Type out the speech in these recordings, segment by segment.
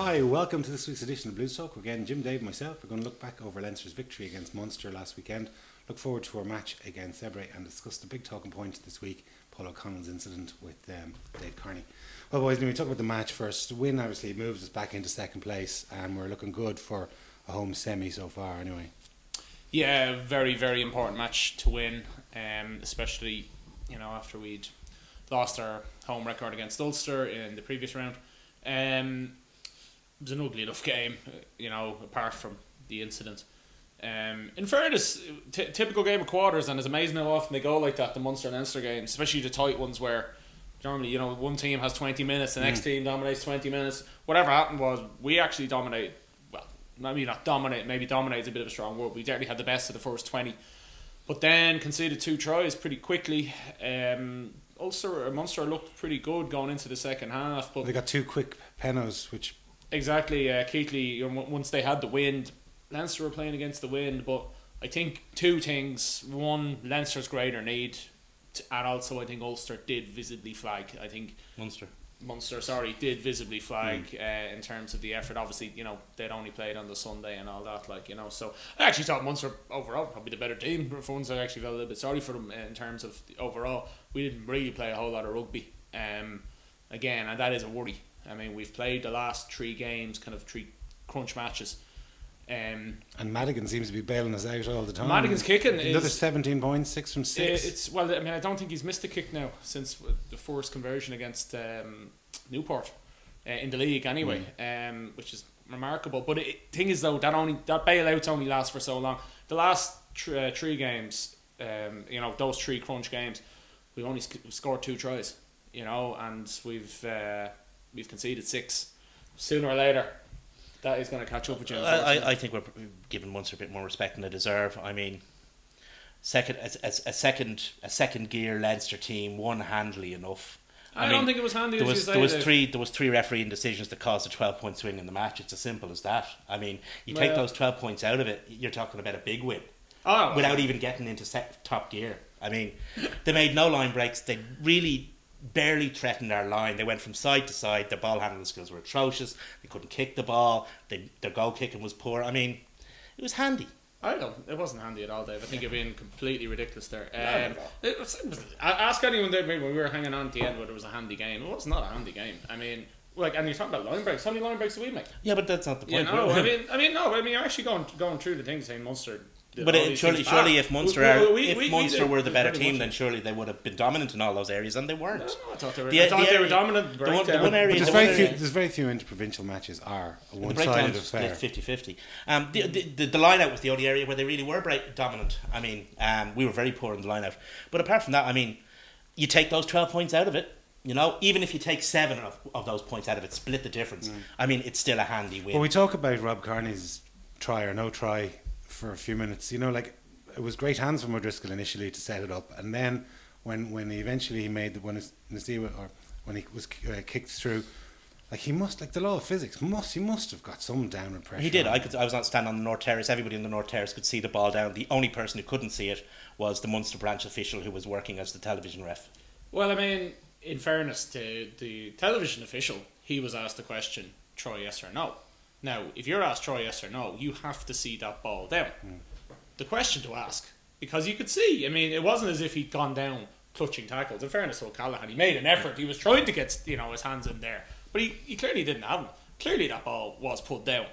Hi, welcome to this week's edition of Blues Talk. Again, Jim, Dave and myself are going to look back over Leinster's victory against Munster last weekend, look forward to our match against Ebre and discuss the big talking point this week, Paul O'Connell's incident with Dave Kearney. Well boys, when we talk about the match first, the win obviously moves us back into second place and we're looking good for a home semi so far anyway. Yeah, very, very important match to win, especially after we'd lost our home record against Ulster in the previous round. It was an ugly enough game, apart from the incident. In fairness, typical game of quarters, and it's amazing how often they go like that, the Munster and Leinster games, especially the tight ones where normally, one team has 20 minutes, the next team dominates 20 minutes. Whatever happened was we actually dominated, well, maybe not dominate, maybe dominate is a bit of a strong word. We definitely had the best of the first 20. But then conceded 2 tries pretty quickly. Munster looked pretty good going into the second half. But they got 2 quick penalties, which... Exactly, Keighley, once they had the wind, Leinster were playing against the wind, but I think 2 things. One, Leinster's greater need, and also I think Ulster did visibly flag. I think Munster did visibly flag in terms of the effort. Obviously, they'd only played on the Sunday and all that, so I actually thought Munster overall probably the better team. For once, I actually felt a little bit sorry for them in terms of the overall. We didn't really play a whole lot of rugby, again, and that is a worry. I mean, we've played the last 3 games, kind of 3 crunch matches. And Madigan seems to be bailing us out all the time. Madigan's kicking another 17 points, 6 from 6. I don't think he's missed a kick now since the first conversion against Newport in the league anyway, which is remarkable. But the thing is though, that bailouts only last for so long. The last 3 games, those 3 crunch games, we've only scored 2 tries, and we've conceded 6. Sooner or later, that is going to catch up with you. I think we're giving Munster a bit more respect than they deserve. I mean, a second gear Leinster team won handily enough. I don't think it was handy. There was 3 refereeing decisions that caused a 12-point swing in the match. It's as simple as that. I mean, take those 12 points out of it, you're talking about a big win. Without even getting into top gear. I mean, they made no line breaks. They really barely threatened our line. They went from side to side. Their ball handling skills were atrocious. They couldn't kick the ball. Their goal kicking was poor. I mean, it was handy. It wasn't handy at all, Dave. I think you're being completely ridiculous there. Ask anyone there when we were hanging on at the end whether it was a handy game. It was not a handy game. I mean, and you're talking about line breaks. How many line breaks do we make? Yeah, but that's not the point. You're actually going through the things saying Munster. But surely, if Munster were the better team, then surely they would have been dominant in all those areas, and they weren't. No, I thought they were dominant. There's very few interprovincial matches are a one-sided affair. 50-50. The line-out was the only area where they really were dominant. I mean, we were very poor in the line-out. But apart from that, I mean, you take those 12 points out of it, even if you take 7 of those points out of it, split the difference. I mean, it's still a handy win. Well, we talk about Rob Kearney's try or no try for a few minutes, it was great hands from ODriscoll initially to set it up, and then when he eventually made when he was kicked through, he must, the law of physics, he must have got some downward pressure. He did. I was not standing on the North Terrace. Everybody on the North Terrace could see the ball down. The only person who couldn't see it was the Munster branch official who was working as the television ref. Well, I mean, in fairness to the television official, he was asked the question, try yes or no. Now, if you're asked try yes or no, you have to see that ball down. The question to ask, because you could see, I mean, it wasn't as if he'd gone down clutching tackles. In fairness to O'Callaghan, he made an effort. He was trying to get his hands in there, but he clearly didn't have them. Clearly that ball was put down.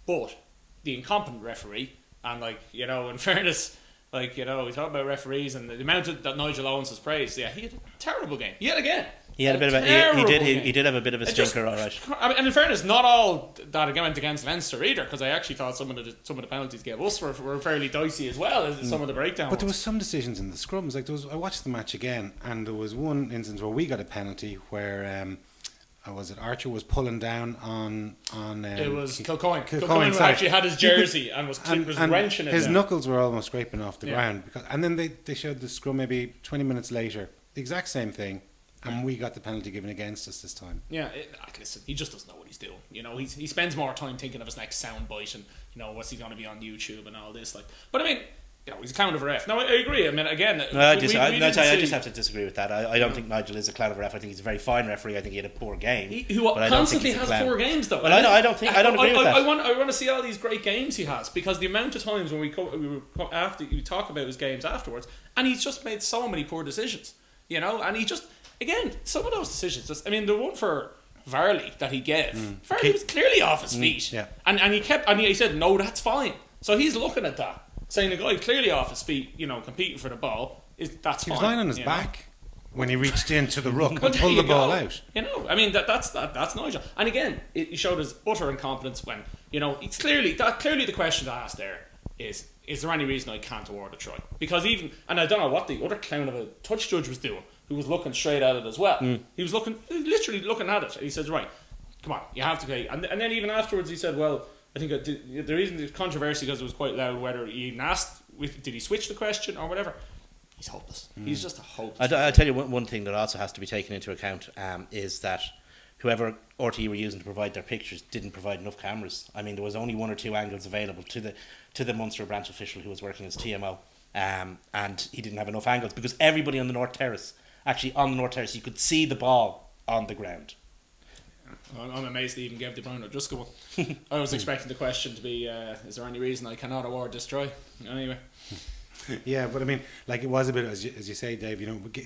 But the incompetent referee, and in fairness, we talk about referees and the amount that Nigel Owens has praised. Yeah, he had a terrible game yet again. He had a bit of he did have a bit of a stinker, all right. I mean, and in fairness, not all that went against Leinster either, because I actually thought some of the penalties gave us were fairly dicey as well as some of the breakdowns. But there was some decisions in the scrums. I watched the match again, and there was one instance where we got a penalty where Archer was pulling down on it was Kilcoyne. Kilcoyne actually had his jersey and was wrenching it. His down. Knuckles were almost scraping off the ground, and then they showed the scrum maybe 20 minutes later, the exact same thing. And we got the penalty given against us this time. Yeah, listen, he just doesn't know what he's doing. He spends more time thinking of his next soundbite and what's he going to be on YouTube and all this. But I mean, he's a clown of a ref. No, I agree. I mean, again, I just have to disagree with that. I don't think Nigel is a clown of a ref. I think he's a very fine referee. I think he had a poor game. He constantly has poor games, though. Well, I don't agree with that. I want to see all these great games he has, because the amount of times when we after you talk about his games afterwards, and he's just made so many poor decisions, and he just, again, some of those decisions. The one for Varley that he gave, Varley was clearly off his feet, and he said, no, that's fine. So he's looking at that, saying the guy clearly off his feet, competing for the ball, that's fine. He was lying on his back when he reached into the ruck and pulled the ball out. That's Nigel. And again, he showed his utter incompetence when, it's clearly the question to ask there is there any reason I can't award a try? Because and I don't know what the other clown of a touch judge was doing, who was looking straight at it as well. He was literally looking at it. And he says, right, come on, you have to pay. And then even afterwards he said, well, I think the reason there's controversy, because it was quite loud, whether he even asked, did he switch the question or whatever. He's hopeless. He's just a hopeless. I tell you one thing that also has to be taken into account is that whoever RTE were using to provide their pictures didn't provide enough cameras. I mean, there was only 1 or 2 angles available to the Munster branch official who was working as TMO, and he didn't have enough angles because everybody on the North Terrace, you could see the ball on the ground. I'm amazed they even gave the Brown O'Driscoll one. I was expecting the question to be, is there any reason I cannot award this try? Anyway. Yeah, but I mean, like, it was a bit, as you say, Dave,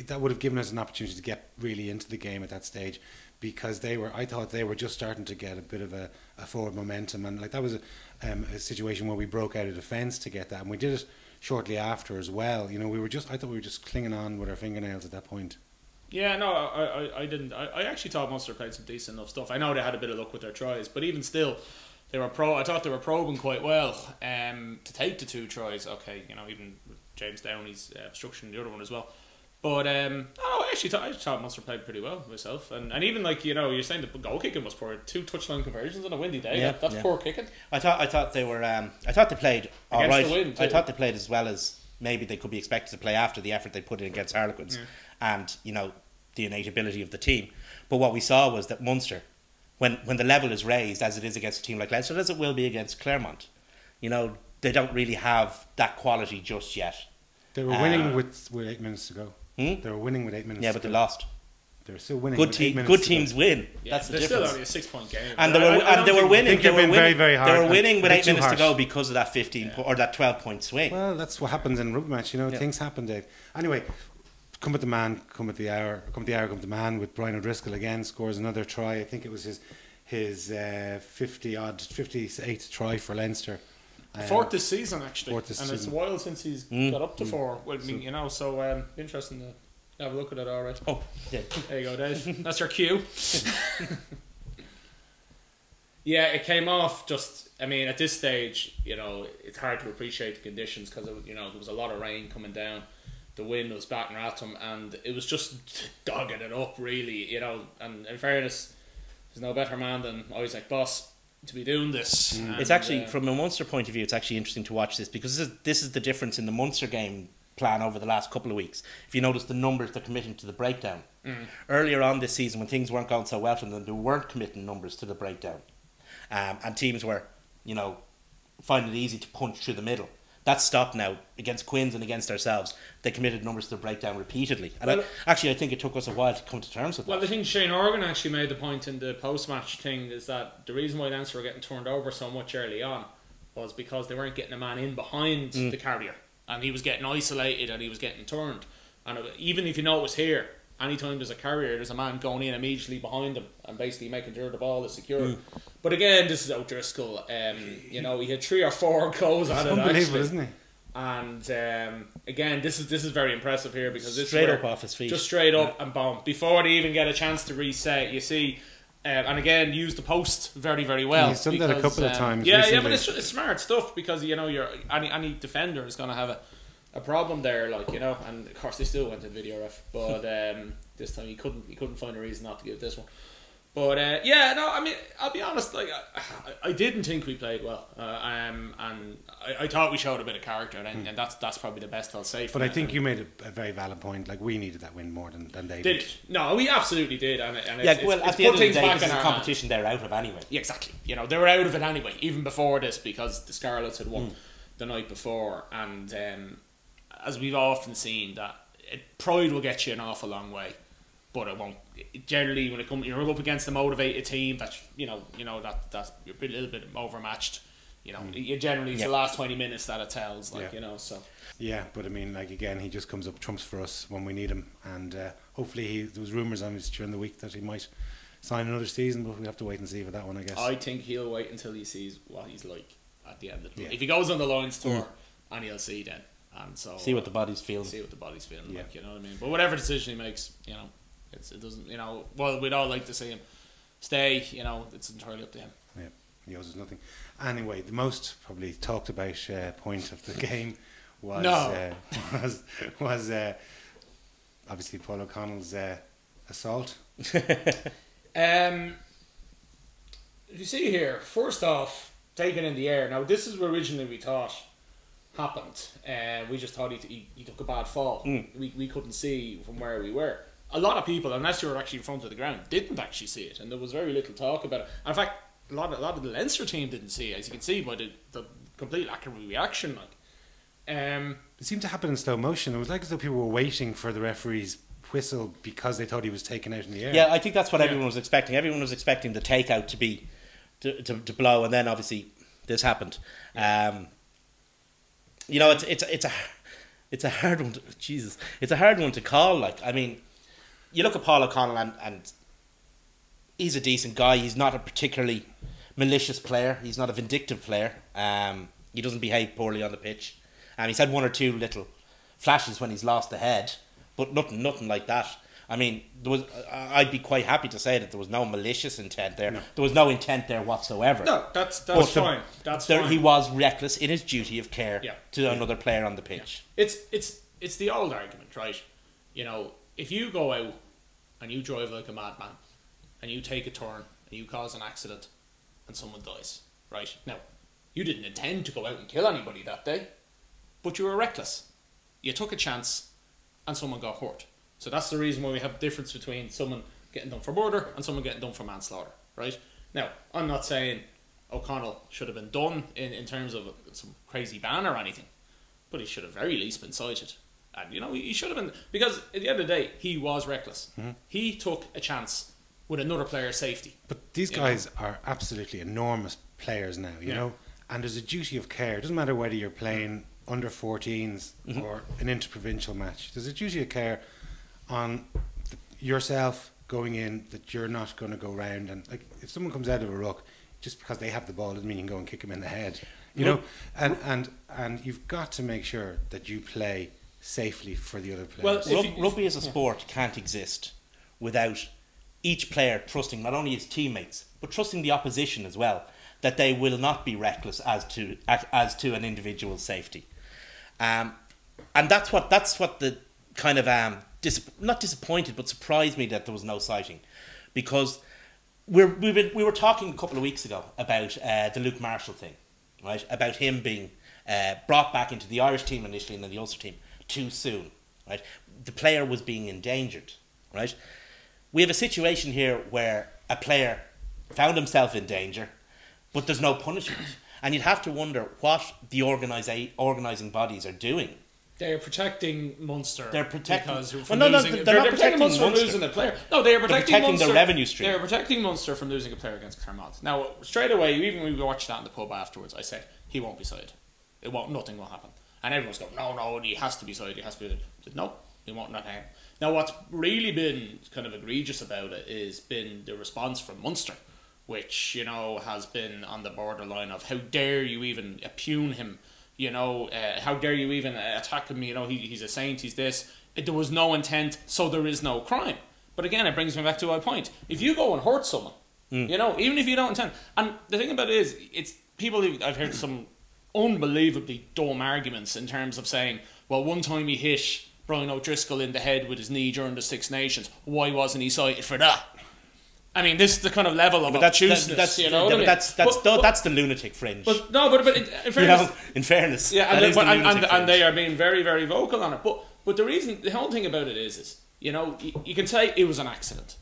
that would have given us an opportunity to get really into the game at that stage, because I thought they were just starting to get a bit of a forward momentum, and like that was a situation where we broke out of defence to get that, and we did it shortly after as well. I thought we were just clinging on with our fingernails at that point. Yeah, no, I didn't. I actually thought Munster played some decent enough stuff. I know they had a bit of luck with their tries, but even still, I thought they were probing quite well to take the 2 tries. Okay, even James Downey's obstruction, the other one as well. But I thought Munster played pretty well myself, and even you're saying the goal kicking was poor. 2 touchline conversions on a windy day. Yeah, that's poor kicking. I thought they were. I thought they played all right. I thought they played as well as maybe they could be expected to play after the effort they put in against Harlequins, and the innate ability of the team. But what we saw was that Munster, when the level is raised, as it is against a team like Leinster, as it will be against Claremont, they don't really have that quality just yet. They were winning with 8 minutes to go. They were winning with 8 minutes. Yeah, but they lost. They're still winning. Good teams win. Yeah, that's the difference. They're still only a 6-point game. And they were winning. They were very, very hard. They were winning with 8 minutes to go because of that 15 or that 12-point swing. Well, that's what happens in a rugby match. Things happen, Dave. Anyway, come at the man, come at the hour, come the man with Brian O'Driscoll again, scores another try. I think it was his 58th try for Leinster. Fourth this season, actually. It's a while since he's got up to 4. So interesting to have a look at it, all right. Oh, yeah. There you go, Dave. That's your cue. Yeah, it came off just, at this stage, it's hard to appreciate the conditions because, there was a lot of rain coming down. The wind was batting at them, and it was just dogging it up, really, and in fairness, there's no better man than Isaac Boss to be doing this. It's actually, from a Munster point of view, it's actually interesting to watch this, because this is the difference in the Munster game plan over the last couple of weeks. If you notice the numbers they're committing to the breakdown. Earlier on this season, when things weren't going so well for them, they weren't committing numbers to the breakdown. And teams were, finding it easy to punch through the middle. That's stopped now. Against Quins and against ourselves, they committed numbers to the breakdown repeatedly. And I think it took us a while to come to terms with that. Well, I think Shane Organ actually made the point in the post-match thing, is that the reason why Leinster were getting turned over so much early on was because they weren't getting a man in behind the carrier. And he was getting isolated and he was getting turned. And even if it was here, anytime there's a carrier, there's a man going in immediately behind him and basically making sure the ball is secure. But again, this is O'Driscoll. He had 3 or 4 goals on it. Unbelievable, isn't he? And again, this is very impressive here, because this straight up off his feet, just straight up and boom, before they even get a chance to reset. You see, and again, use the post very, very well. He's done that a couple of times. Yeah, but it's smart stuff, because any defender is going to have a problem there, and of course they still went to video ref, but this time he couldn't find a reason not to give this one. But I'll be honest, I didn't think we played well, and I thought we showed a bit of character, and that's probably the best I'll say. But I think you made a very valid point. We needed that win more than they did. No, we absolutely did. And at the end of the day, this is a competition they're out of anyway. Yeah, exactly. They were out of it anyway, even before this, because the Scarlets had won. the night before, and as we've often seen, that pride will get you an awful long way, but it won't. Generally, when you're up against a motivated team that that you're a little bit overmatched. You generally it's the last 20 minutes that it tells, so. Yeah, but I mean, again, he just comes up trumps for us when we need him, and hopefully there was rumours on during the week that he might sign another season, but we have to wait and see with that one, I guess. I think he'll wait until he sees what he's like at the end of the If he goes on the Lions tour, and he'll see then, and so see what the body's feeling. You know what I mean? But whatever decision he makes, it doesn't. Well, we'd all like to see him stay. It's entirely up to him. Yeah, he owes us nothing. Anyway, the most probably talked about point of the game was obviously Paul O'Connell's assault. You see here, first off, taken in the air. Now, this is what originally we thought happened. We just thought he took a bad fall. We couldn't see from where we were. A lot of people, unless you were actually in front of the ground, didn't actually see it, and there was very little talk about it. And in fact, a lot of the Leinster team didn't see it, as you can see by the complete lack of reaction. It seemed to happen in slow motion. It was like as though people were waiting for the referee's whistle because they thought he was taken out in the air. Yeah, I think that's what everyone was expecting. Everyone was expecting the takeout to be to blow, and then obviously this happened. It's a hard one. It's a hard one to call. You look at Paul O'Connell and he's a decent guy. He's not a particularly malicious player. He's not a vindictive player. He doesn't behave poorly on the pitch. He's had one or two little flashes when he's lost the head, but nothing like that. I mean, I'd be quite happy to say that there was no malicious intent there. No. There was no intent there whatsoever. No, that's fine. That's fine. He was reckless in his duty of care to another player on the pitch. Yeah. It's the old argument, right? If you go out and you drive like a madman and you take a turn and you cause an accident and someone dies, right? Now, you didn't intend to go out and kill anybody that day, but you were reckless. You took a chance and someone got hurt. So that's the reason why we have a difference between someone getting done for murder and someone getting done for manslaughter, right? Now, I'm not saying O'Connell should have been done in terms of some crazy ban or anything, but he should have very least been cited. And, he should have been, because at the end of the day, he was reckless. Mm-hmm. He took a chance with another player's safety. But these guys are absolutely enormous players now, you know, and there's a duty of care. It doesn't matter whether you're playing under 14s or an interprovincial match. There's a duty of care on yourself going in, that you're not going to go round and if someone comes out of a ruck, just because they have the ball doesn't mean you can go and kick them in the head, and you've got to make sure that you play safely for the other players. Well, rugby as a sport can't exist without each player trusting not only his teammates but trusting the opposition as well, that they will not be reckless as to an individual's safety, and that's what the kind of not disappointed but surprised me that there was no sighting, because we were talking a couple of weeks ago about the Luke Marshall thing, right? About him being brought back into the Irish team initially and then the Ulster team too soon, right? The player was being endangered, right? We have a situation here where a player found himself in danger, but there's no punishment, and you'd have to wonder what the organising bodies are doing. They're protecting Munster. They're protecting. They're not protecting Munster from losing a player. No, they're protecting Munster. The revenue stream. They're protecting Munster from losing a player against Clermont. Now, straight away, even when we watched that in the pub afterwards, I said he won't be sided. Nothing will happen. And everyone's going, no, he has to be sided. He has to be. I said, no, he won't not happen. Now, what's really been kind of egregious about it is been the response from Munster, which has been on the borderline of how dare you even impugn him. How dare you even attack him? He's a saint, he's this. There was no intent, so there is no crime. But again, it brings me back to my point. If you go and hurt someone, even if you don't intend, and the thing about it is, it's people who I've heard some unbelievably dumb arguments in terms of saying, well, one time he hit Brian O'Driscoll in the head with his knee during the Six Nations. Why wasn't he cited for that? I mean, this is the kind of level of obtuseness. That's the lunatic fringe. But in fairness, in fairness, and they are being very, very vocal on it. But the whole thing about it is you can say it was an accident,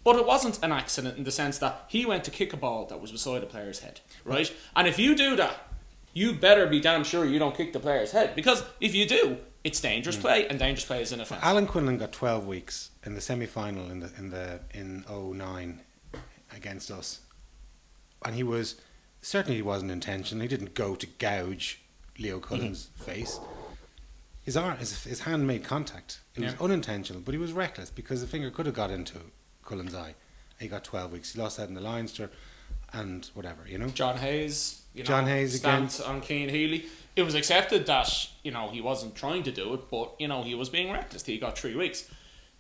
but it wasn't an accident in the sense that he went to kick a ball that was beside a player's head, right? And if you do that, you better be damn sure you don't kick the player's head, because if you do, it's dangerous play, and dangerous play is an offence. Alan Quinlan got 12 weeks in the semi-final in 09 against us, and he wasn't intentional. He didn't go to gouge Leo Cullen's face. His hand made contact. It was unintentional, but he was reckless because the finger could have got into Cullen's eye. He got 12 weeks. He lost that in the Leinster and whatever, John Hayes, stamped on Cian Healy. It was accepted that, he wasn't trying to do it, but, he was being reckless. He got 3 weeks.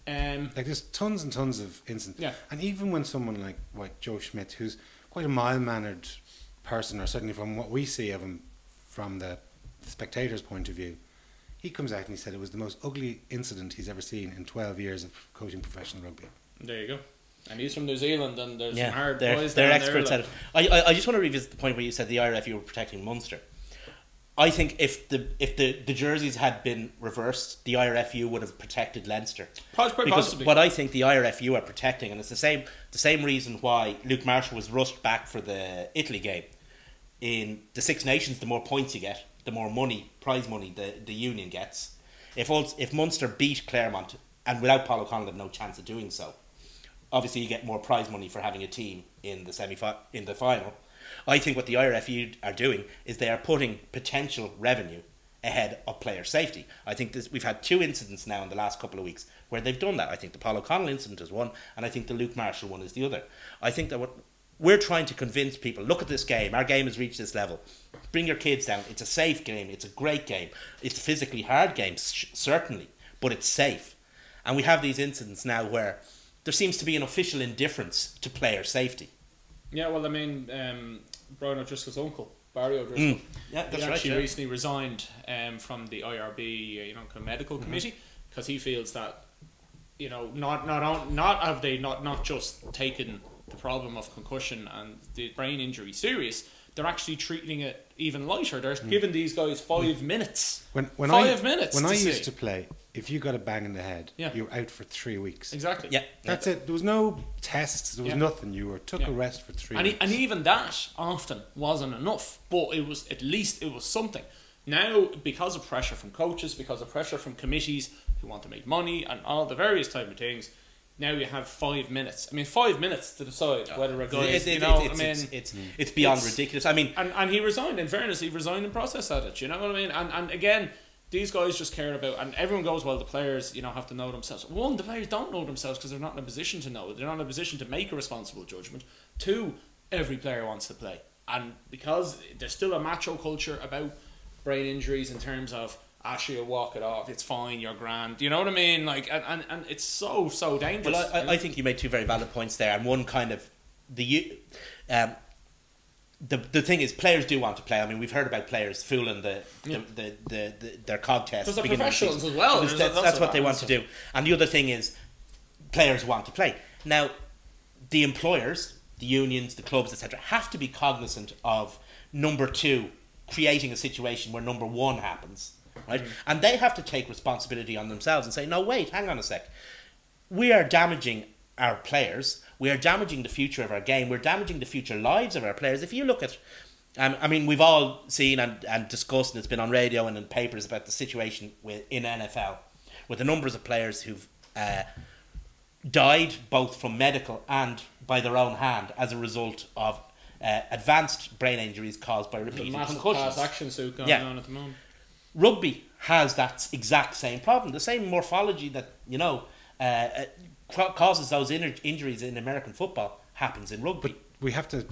There's tons and tons of incidents. Yeah. And even when someone like Joe Schmidt, who's quite a mild-mannered person, or certainly from what we see of him from the spectator's point of view, he comes out and he said it was the most ugly incident he's ever seen in 12 years of coaching professional rugby. There you go. And he's from New Zealand, and there's some hard boys they're down experts there. at it. I just want to revisit the point where you said the IRFU were protecting Munster. I think if the jerseys had been reversed, the IRFU would have protected Leinster. Possibly. What I think the IRFU are protecting, and it's the same reason why Luke Marshall was rushed back for the Italy game. In the Six Nations, the more points you get, the more prize money the union gets. If Munster beat Claremont, and without Paul O'Connell had no chance of doing so, obviously you get more prize money for having a team in the final. I think what the IRFU are doing is they are putting potential revenue ahead of player safety. I think we've had 2 incidents now in the last couple of weeks where they've done that. I think the Paul O'Connell incident is one, and I think the Luke Marshall one is the other. I think that what we're trying to convince people, look at this game, our game has reached this level. Bring your kids down. It's a safe game. It's a great game. It's a physically hard game, certainly, but it's safe. And we have these incidents now where there seems to be an official indifference to player safety. Yeah, well, Brian O'Driscoll's uncle, Barry O'Driscoll, he actually recently resigned from the IRB medical committee, because he feels that not just taken the problem of concussion and the brain injury serious, they're actually treating it even lighter. They're giving these guys 5 minutes. When 5 minutes. When I used to play, if you got a bang in the head, Yeah. you were out for 3 weeks. Exactly. Yeah, That's it. There was no tests. There was nothing. You took a rest for 3 weeks. And even that often wasn't enough, but it was something. Now, because of pressure from coaches, because of pressure from committees who want to make money and all the various type of things, now you have 5 minutes. 5 minutes to decide whether a guy is, it's beyond ridiculous. And he resigned. In fairness, he resigned in process at it. You know what I mean? And again, these guys just care about, and everyone goes, well, the players, have to know themselves. One, the players don't know themselves because they're not in a position to know. They're not in a position to make a responsible judgment. 2, every player wants to play, and because there's still a macho culture about brain injuries in terms of, actually, walk it off, it's fine, you're grand. You know what I mean? And it's so dangerous. Well, I think you made 2 very valid points there, and one kind of the thing is, players do want to play. We've heard about players fooling their COG test. Because they're professionals as well. That's what they want to do. And the other thing is, players want to play. Now, the employers, the unions, the clubs, etc., have to be cognizant of number 2 creating a situation where number 1 happens. Right? And they have to take responsibility on themselves and say, no, wait, hang on a sec. We are damaging our players. We are damaging the future of our game. We're damaging the future lives of our players. If you look at, we've all seen and discussed, and it's been on radio and in papers about the situation in NFL, with the numbers of players who've died both from medical and by their own hand as a result of advanced brain injuries caused by repeated concussions. Class action suit going on at the moment. Rugby has that exact same problem. The same morphology that causes those injuries in American football happens in rugby. But we have to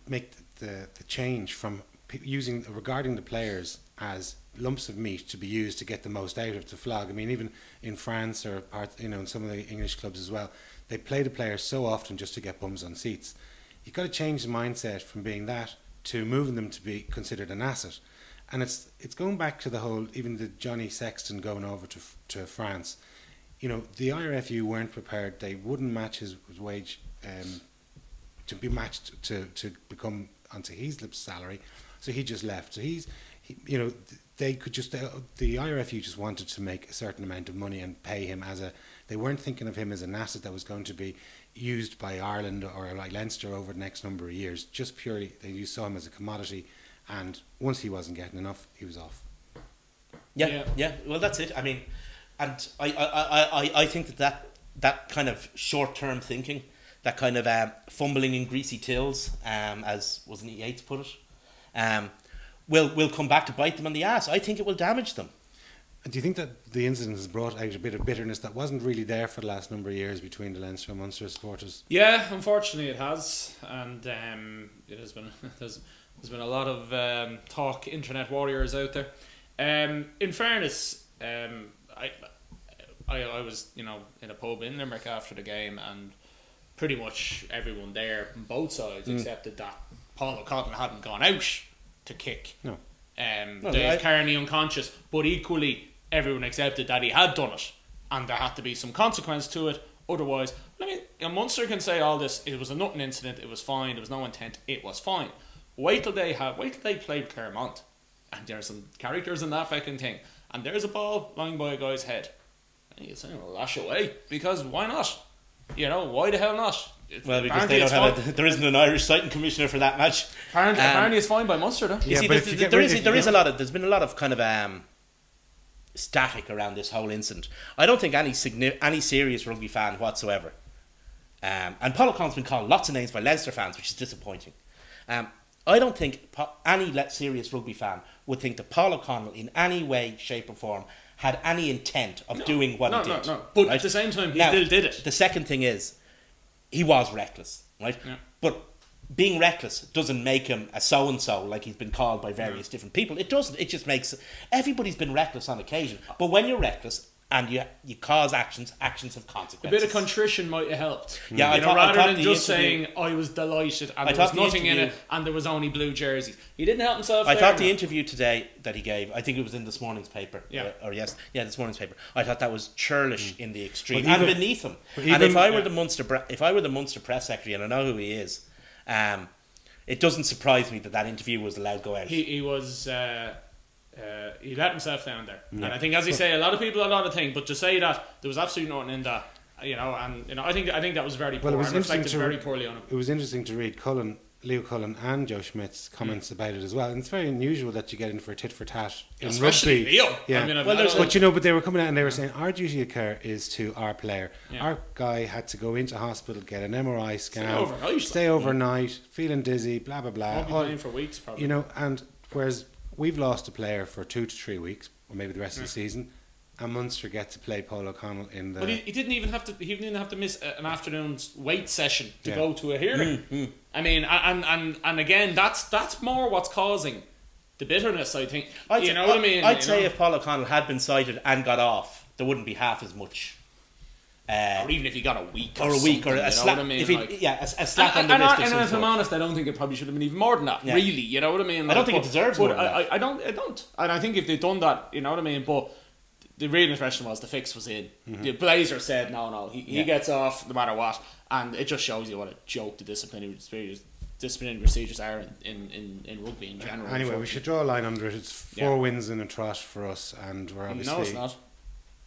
make the change from regarding the players as lumps of meat to be used to get the most out of the flog. Even in France or in some of the English clubs as well, they play the players so often just to get bums on seats. You've got to change the mindset from being that to moving them to be considered an asset. And it's going back to the whole, even the Johnny Sexton going over to France. The IRFU weren't prepared. They wouldn't match his wage to be matched to become onto Heaslip's salary. So he just left. So they could just, the IRFU just wanted to make a certain amount of money and pay him they weren't thinking of him as an asset that was going to be used by Ireland or like Leinster over the next number of years. Just purely, they saw him as a commodity. and once he wasn't getting enough, he was off. Yeah. Well, that's it. I mean, and I think that kind of short-term thinking, that kind of fumbling in greasy tills, as wasn't it Yates put it, will come back to bite them on the ass. I think it will damage them. Do you think that the incident has brought out a bit of bitterness that wasn't really there for the last number of years between the Leinster and Munster supporters? Yeah, unfortunately it has, and it has been there's been a lot of talk, internet warriors out there. In fairness, I was in a pub in Limerick after the game, and pretty much everyone there on both sides accepted that Paul O'Connell hadn't gone out to kick. No. Dave Kearney unconscious, but equally everyone accepted that he had done it, and there had to be some consequence to it. Otherwise, Munster can say all this. It was a nothing incident. It was fine. There was no intent. It was fine. Wait till they played Claremont, and there's some characters in that fucking thing, and there's a ball lying by a guy's head, and you say, well, lash away, because why not? Why the hell not? Well, because they don't have there isn't an Irish citing commissioner for that match. Apparently it's fine by Munster, though. Yeah, there's been a lot of kind of static around this whole incident. I don't think any serious rugby fan whatsoever, and Paul O'Connell's been called lots of names by Leinster fans, which is disappointing. I don't think any serious rugby fan would think that Paul O'Connell in any way, shape or form had any intent of doing what he did. No. But at the same time, he still did it. The second thing is, he was reckless, right? Yeah. But being reckless doesn't make him a so-and-so, like he's been called by various different people. It doesn't. It just makes... Everybody's been reckless on occasion. But when you're reckless and you cause actions have consequences. A bit of contrition might have helped. Yeah, rather than just saying, I was delighted and there was nothing in it and there was only blue jerseys. He didn't help himself. I thought the interview today that he gave, I think it was in this morning's paper. This morning's paper. I thought that was churlish in the extreme and beneath him. And if I were the Munster press secretary, and I know who he is, it doesn't surprise me that interview was allowed to go out. He was... he let himself down there, and I think, as you say, a lot of people, a lot of things. But to say that there was absolutely nothing in that, I think that was very poor. It was reflected very poorly on him. It was interesting to read Leo Cullen and Joe Schmidt's comments about it as well, and it's very unusual that you get in for a tit for tat in especially rugby. Leo. Yeah, but they were coming out and they were saying our duty of care is to our player. Yeah. Our guy had to go into hospital, get an MRI scan, stay overnight, feeling dizzy, blah blah blah. Won't be playing for weeks, probably. And whereas we've lost a player for 2 to 3 weeks, or maybe the rest of the season, and Munster get to play Paul O'Connell in the... But he didn't even have to. He didn't have to miss an afternoon's weight session to go to a hearing. I mean, and again, that's more what's causing the bitterness. I think. What I mean? I'd say if Paul O'Connell had been cited and got off, there wouldn't be half as much. Or even if he got a week or a slap. I mean? A slap on the wrist. And if I'm honest, I don't think it probably should have been even more than that. Yeah. Really, you know what I mean? I don't think it deserves more than that. I don't. And I think if they'd done that, you know what I mean. But the real impression was the fix was in. The Blazer said no, he gets off no matter what, and it just shows you what a joke the disciplinary procedures are in rugby in general. Anyway, we should draw a line under it. It's 4 wins in a trot for us, and we're obviously... No, it's not.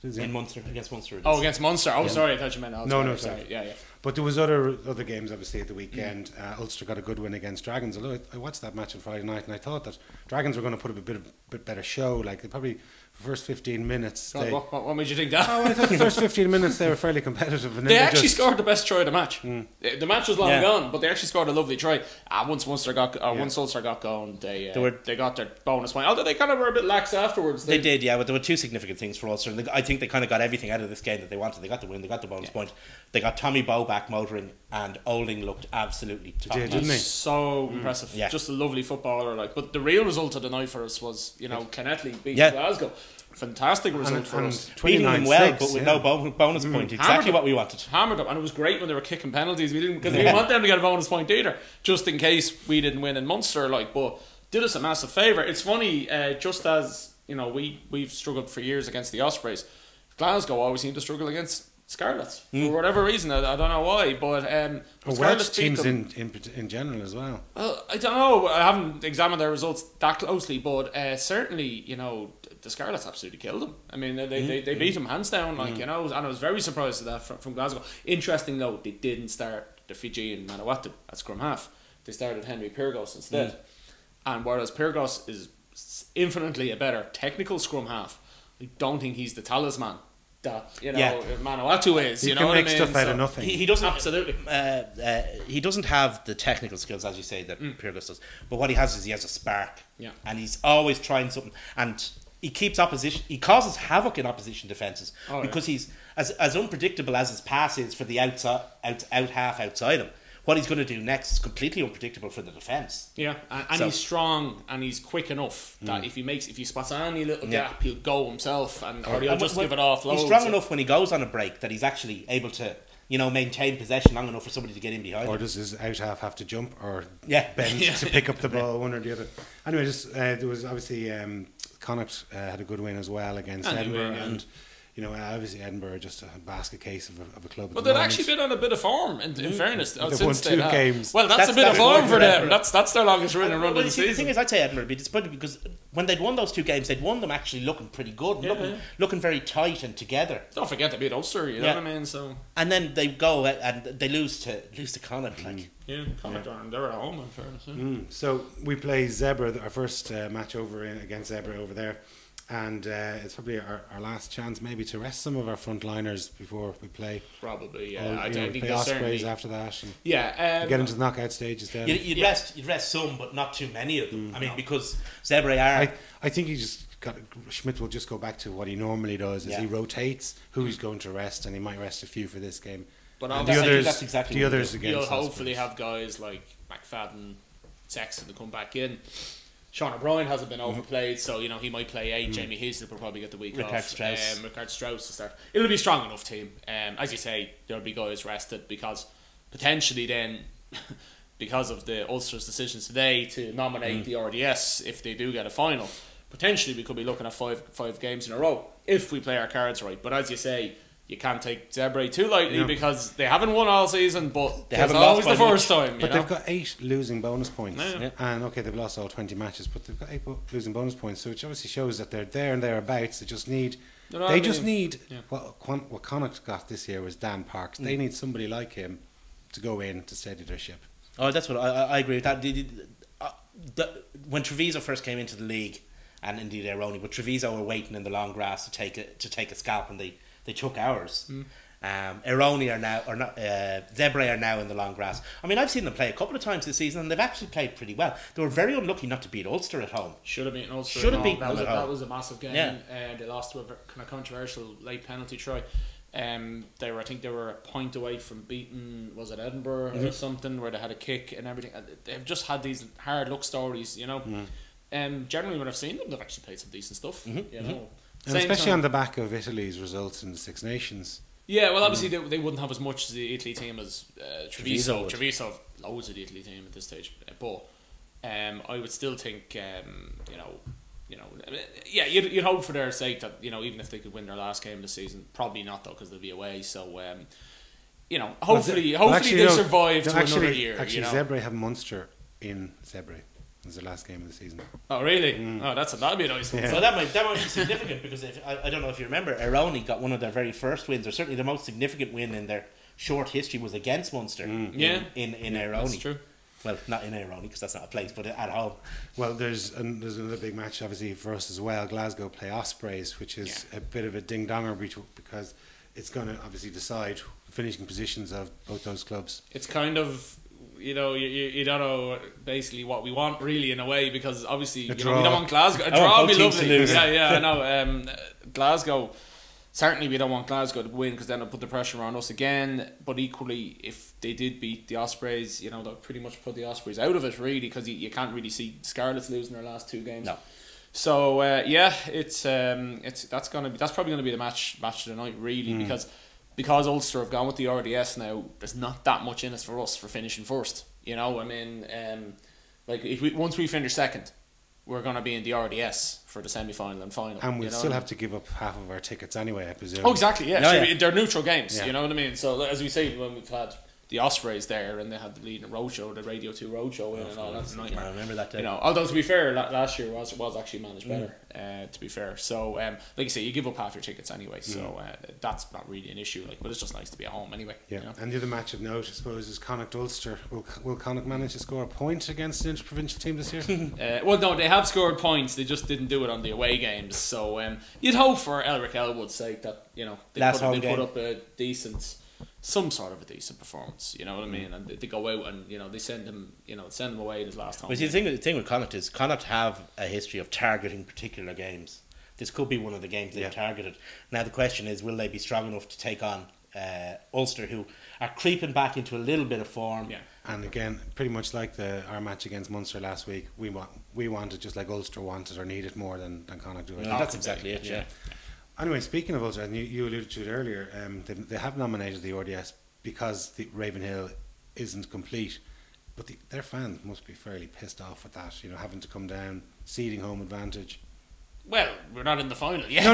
In Munster, against Munster. Against Munster. Sorry, I thought you meant Ulster. No, sorry. Yeah. But there was other games obviously at the weekend. Ulster got a good win against Dragons. Although I watched that match on Friday night and I thought that Dragons were going to put up a bit better show. Like they probably the first 15 minutes. What made you think that? I thought the first 15 minutes they were fairly competitive. And they actually scored the best try of the match. The match was long gone, but they actually scored a lovely try. Once Ulster got going, they got their bonus point. Although they kind of were a bit lax afterwards. They did, but there were 2 significant things for Ulster. And I think they kind of got everything out of this game that they wanted. They got the win, they got the bonus point. They got Tommy Bowe back motoring, and Olding looked absolutely top. Didn't he? So impressive. Yeah. Just a lovely footballer. But the real result of the night for us was, Clonettley beating Glasgow. Fantastic result for us. Beating them well, but with no bonus point. Exactly what we wanted. Hammered up, and it was great when they were kicking penalties. We didn't, because we didn't want them to get a bonus point either, just in case we didn't win in Munster. But did us a massive favour. It's funny, just as we've struggled for years against the Ospreys, Glasgow always seem to struggle against Scarlets for whatever reason. I don't know why, but Welsh teams in general as well. Well, I don't know. I haven't examined their results that closely, but certainly the Scarlets absolutely killed them. I mean, they beat them hands down, and I was very surprised at that from Glasgow. Interesting though, they didn't start the Fijian Manawatu at scrum half. They started Henry Pyrgos instead. And whereas Pyrgos is infinitely a better technical scrum half, I don't think he's the talisman that Manawatu is. He you can know make what I mean? stuff out of nothing. He doesn't absolutely. He doesn't have the technical skills, as you say, that Pyrgos does. But what he has is he has a spark. Yeah. And he's always trying something. And he keeps opposition. He causes havoc in opposition defences because he's as unpredictable as his pass is for the out half outside him. What he's going to do next is completely unpredictable for the defence. Yeah, and he's strong and he's quick enough that if he spots any little gap, he'll go himself or he'll just give it off. He's strong enough when he goes on a break that he's actually able to, maintain possession long enough for somebody to get in behind him. Or does his out half have to jump or bend to pick up the ball, one or the other? Anyway, there was obviously Connacht had a good win as well against Edinburgh, and obviously Edinburgh are just a basket case of a club. But they've actually been on a bit of form, in fairness. They've won 2 games. Well, that's a bit of form for them. That's their longest run of the season. The thing is, I'd say Edinburgh would be disappointed because when they'd won those 2 games, they'd won them actually looking pretty good, looking very tight and together. Don't forget they beat Ulster, you know what I mean? So and then they go and they lose to Connacht, like. Yeah, Connacht they're at home, in fairness. So we play Zebra, our first match against Zebra over there. And it's probably our last chance maybe to rest some of our frontliners before we play. Probably, yeah. I think play Ospreys after that. And get into the knockout stages then. You'd rest some, but not too many of them. Because Zebra are... I think Schmidt will just go back to what he normally does, is he rotates who he's going to rest, and he might rest a few for this game. But that's exactly the others against you'll hopefully have guys like McFadden, Sexton to come back in. Sean O'Brien hasn't been overplayed, so he might play 8. Jamie Hislop will probably get the week off. Ricard Strauss to start. It'll be a strong enough team. As you say, there'll be guys rested because potentially then, because of the Ulster's decisions today to nominate the RDS if they do get a final, potentially we could be looking at five games in a row if we play our cards right. But as you say, you can't take Zebra too lightly because they haven't won all season, but they haven't lost the first time. But they've got 8 losing bonus points, and they've lost all 20 matches, but they've got 8 losing bonus points, so which obviously shows that they're there and thereabouts. They just need what Connacht got this year was Dan Parks. They need somebody like him to go in to steady their ship. Oh, that's what I agree with that. When Treviso first came into the league, and indeed Aironi, but Treviso were waiting in the long grass to take a scalp, and they took ours. Aironi are now, or not, Zebra are now in the long grass. I mean, I've seen them play a couple of times this season, and they've actually played pretty well. They were very unlucky not to beat Ulster at home. Should have beaten Ulster. That was a massive game. Yeah. They lost to a kind of controversial late penalty try. I think they were a point away from beating, was it Edinburgh or something, where they had a kick and everything. They've just had these hard luck stories, Generally, when I've seen them, they've actually played some decent stuff, And especially on the back of Italy's results in the Six Nations. Yeah, well, obviously they wouldn't have as much as the Italy team as Treviso. Treviso have loads of the Italy team at this stage, but I would still think, you'd hope for their sake that even if they could win their last game of the season, probably not though because they'll be away. So hopefully they survive to another year. Actually, Zebra have Munster in Zebra. It's the last game of the season. Oh really? Oh, that'd be a nice one. So that might be significant because I don't know if you remember, Aironi got one of their very first wins, or certainly the most significant win in their short history was against Munster. In Aironi. That's true. Well, not in Aironi because that's not a place, but at home. Well, there's another big match obviously for us as well. Glasgow play Ospreys, which is a bit of a ding donger because it's going to obviously decide finishing positions of both those clubs. It's kind of. You don't know basically what we want really in a way because obviously we don't want Glasgow. A draw would be lovely. Yeah, I know. Glasgow, certainly we don't want Glasgow to win because then it'll put the pressure on us again. But equally, if they did beat the Ospreys, they'll pretty much put the Ospreys out of it really because you can't really see Scarlets losing their last 2 games. No. So that's probably gonna be the match of the night really because Ulster have gone with the RDS now, there's not that much in it for us for finishing first. Once we finish second, we're going to be in the RDS for the semi-final and final. And we'll still have to give up half of our tickets anyway, I presume. Oh, exactly, yeah. They're neutral games, you know what I mean? So, as we say, when we've had the Ospreys there, and they had the leading roadshow, the Radio 2 roadshow in and all. That's a nightmare. I remember that day. You know, although to be fair, last year was actually managed better. To be fair, so like you say, you give up half your tickets anyway, so that's not really an issue. Like, but it's just nice to be at home anyway. Yeah, you know? And the other match of note, I suppose, is Connacht Ulster. Will Connacht manage to score a point against the interprovincial team this year? Well, no, they have scored points. They just didn't do it on the away games. So you'd hope for Elric Elwood's sake that they put up a decent. Some sort of a decent performance, you know what I mean, and they go out and they send him away in his last home. But the thing with Connacht is Connacht have a history of targeting particular games. This could be one of the games they've targeted. Now the question is, will they be strong enough to take on Ulster, who are creeping back into a little bit of form? Yeah. And again, pretty much like our match against Munster last week, we want it just like Ulster wanted or needed more than Connacht do. That's exactly it. Yeah. Anyway, speaking of Ulster, and you alluded to it earlier, they have nominated the RDS because the Ravenhill isn't complete, but their fans must be fairly pissed off with that, having to come down, seeding home advantage. Well, we're not in the final yet. No.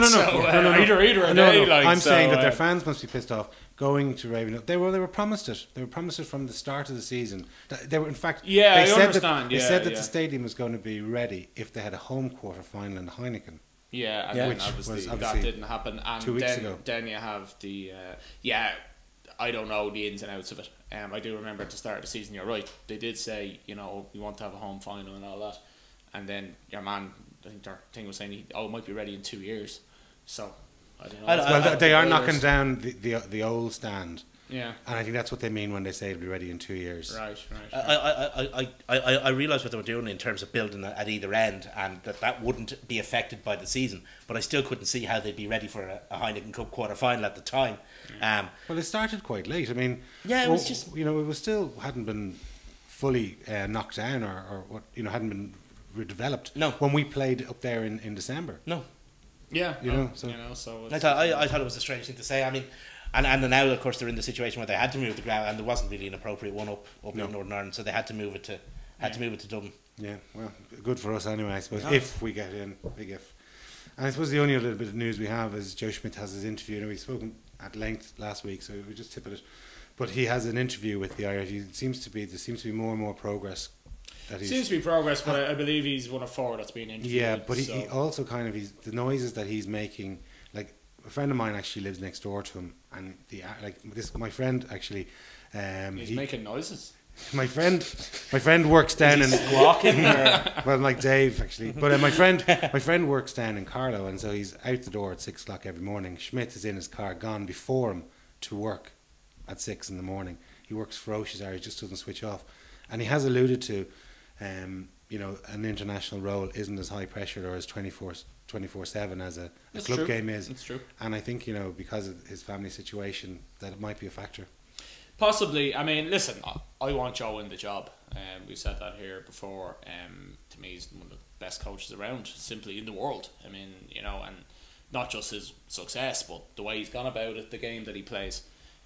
Either are they. Like, I'm saying that their fans must be pissed off going to Ravenhill. They were promised it. They were promised it from the start of the season. They were, in fact, I understand. They said that the stadium was going to be ready if they had a home quarter final in the Heineken. Yeah, and then obviously that didn't happen. And 2 weeks ago. Then you have the I don't know the ins and outs of it. I do remember at the start of the season, you're right, they did say we want to have a home final and all that, and then your man, I think their thing was saying it might be ready in 2 years. So I don't know. Well, they are knocking down the old stand. Yeah, and I think that's what they mean when they say it'll be ready in 2 years. Right. I realised what they were doing in terms of building at either end, and that wouldn't be affected by the season. But I still couldn't see how they'd be ready for a Heineken Cup quarter final at the time. Well, it started quite late. I mean, it was just it was still hadn't been fully knocked down or what hadn't been redeveloped. No, when we played up there in December. No. Yeah, so I thought it was a strange thing to say. I mean. And now, of course, they're in the situation where they had to move the ground, and there wasn't really an appropriate one up in Northern Ireland, so they had to move it to Dublin. Yeah, well, good for us anyway, I suppose. If we get in, big if. And I suppose the only little bit of news we have is Joe Schmidt has his interview. We've spoken at length last week, so we just tip it. But he has an interview with the Irish. There seems to be more and more progress. Seems to be progress, but I believe he's one of 4 that's been interviewed. Yeah, but he also the noises that he's making, like. A friend of mine actually lives next door to him, and my friend actually, he's making noises. My friend works down in squawking. Well, like Dave actually, but my friend works down in Carlow, and so he's out the door at 6 o'clock every morning. Schmidt is in his car, gone before him to work at 6 in the morning. He works ferocious hours, just doesn't switch off, and he has alluded to, an international role isn't as high pressure or as 24/7 as a club game is. That's true. And I think because of his family situation that it might be a factor. Possibly. I mean, listen, I want Joe in the job. We've said that here before. To me, he's one of the best coaches around, simply in the world. I mean, and not just his success, but the way he's gone about it, the game that he plays.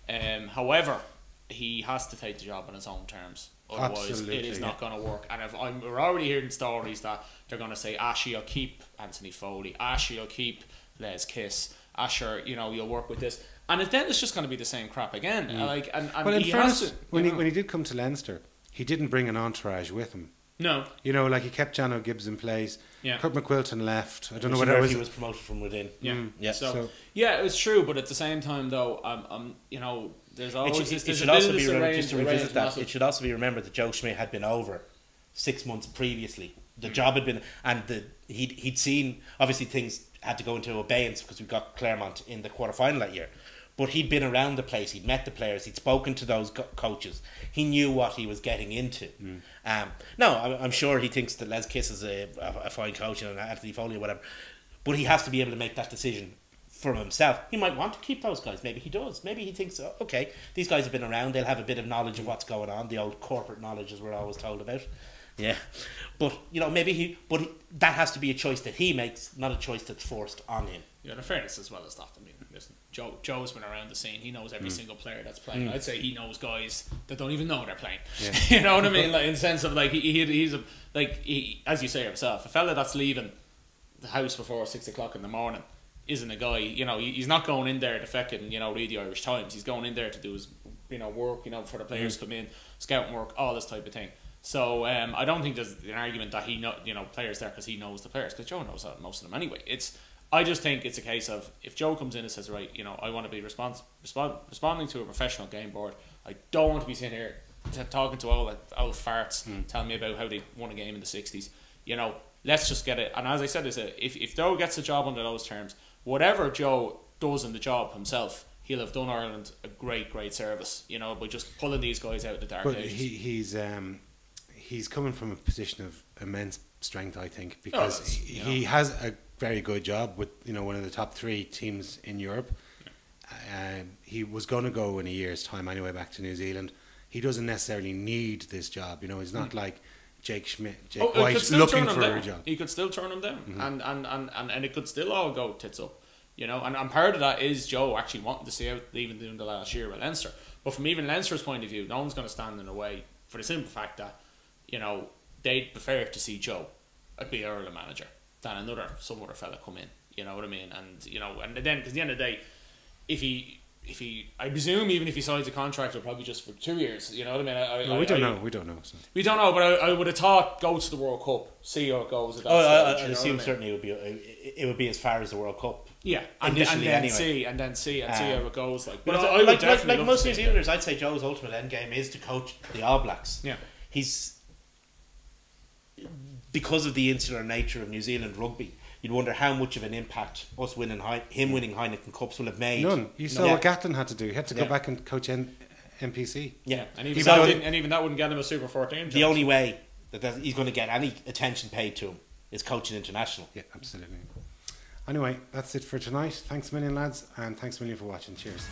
However, he has to take the job on his own terms. Otherwise, absolutely, it is not going to work. And we're already hearing stories that they're going to say, Ashley will keep Anthony Foley, Ashley will keep Les Kiss, Asher, you'll work with this. And then it's just going to be the same crap again. Well, in fairness, when he did come to Leinster, he didn't bring an entourage with him. No. He kept Jano Gibbs in place. Yeah. Kurt McQuilton left. I don't know whether he was promoted from within. Yeah. So yeah, it's true, but at the same time, though, there's always it should also be just to revisit that. It should also be remembered that Joe Schmidt had been over 6 months previously. The job had been, and he'd seen, obviously things had to go into abeyance because we got Claremont in the quarter final that year. But he'd been around the place, he'd met the players, he'd spoken to those coaches. He knew what he was getting into. I'm sure he thinks that Les Kiss is a fine coach and Anthony Foley or whatever. But he has to be able to make that decision for himself. He might want to keep those guys. Maybe he does. Maybe he thinks, okay, these guys have been around, they'll have a bit of knowledge of what's going on, the old corporate knowledge as we're always told about. Yeah. But, that has to be a choice that he makes, not a choice that's forced on him. Yeah, in fairness as well as that. I mean, listen, Joe's been around the scene. He knows every single player that's playing. I'd say he knows guys that don't even know they're playing. Yeah. You know what I mean? Like, in the sense of he's as you say yourself, a fella that's leaving the house before 6 o'clock in the morning isn't a guy. He's not going in there to fucking read the Irish Times. He's going in there to do his work, for the players to come in, scouting work, all this type of thing. So I don't think there's an argument that he players there because he knows the players, because Joe knows most of them anyway. I just think it's a case of, if Joe comes in and says, right, I want to be responding to a professional game board. I don't want to be sitting here talking to old farts telling me about how they won a game in the 60s. Let's just get it. And as I said, if Joe gets the job under those terms, whatever Joe does in the job himself, he'll have done Ireland a great service, by just pulling these guys out of the dark ages. He's coming from a position of immense strength, I think, because he has a very good job with one of the top 3 teams in Europe. He was going to go in a year's time anyway back to New Zealand. He doesn't necessarily need this job. He's not like Jake White looking for a job. He could still turn him down, and it could still all go tits up. And part of that is Joe actually wanting to see out even doing the last year with Leinster. But from even Leinster's point of view, no one's going to stand in the way, for the simple fact that they'd prefer to see Joe be Ireland manager than some other fella come in. You know what I mean? And then, because at the end of the day, if he, I presume even if he signs a contract, it'll probably just for 2 years. You know what I mean? We don't know. So. We don't know, but I would have thought go to the World Cup, see how it goes. I'd assume certainly it would be as far as the World Cup. Yeah, and then see how it goes. But I would definitely like most New Zealanders, I'd say Joe's ultimate end game is to coach the All Blacks. Yeah, he's, because of the insular nature of New Zealand rugby, you'd wonder how much of an impact winning Heineken Cups will have made. None. You saw what Gatlin had to do. He had to go back and coach NPC. Yeah, and even that wouldn't get him a Super 14 job. The only way that he's going to get any attention paid to him is coaching international. Yeah, absolutely. Anyway, that's it for tonight. Thanks a million, lads, and thanks a million for watching. Cheers.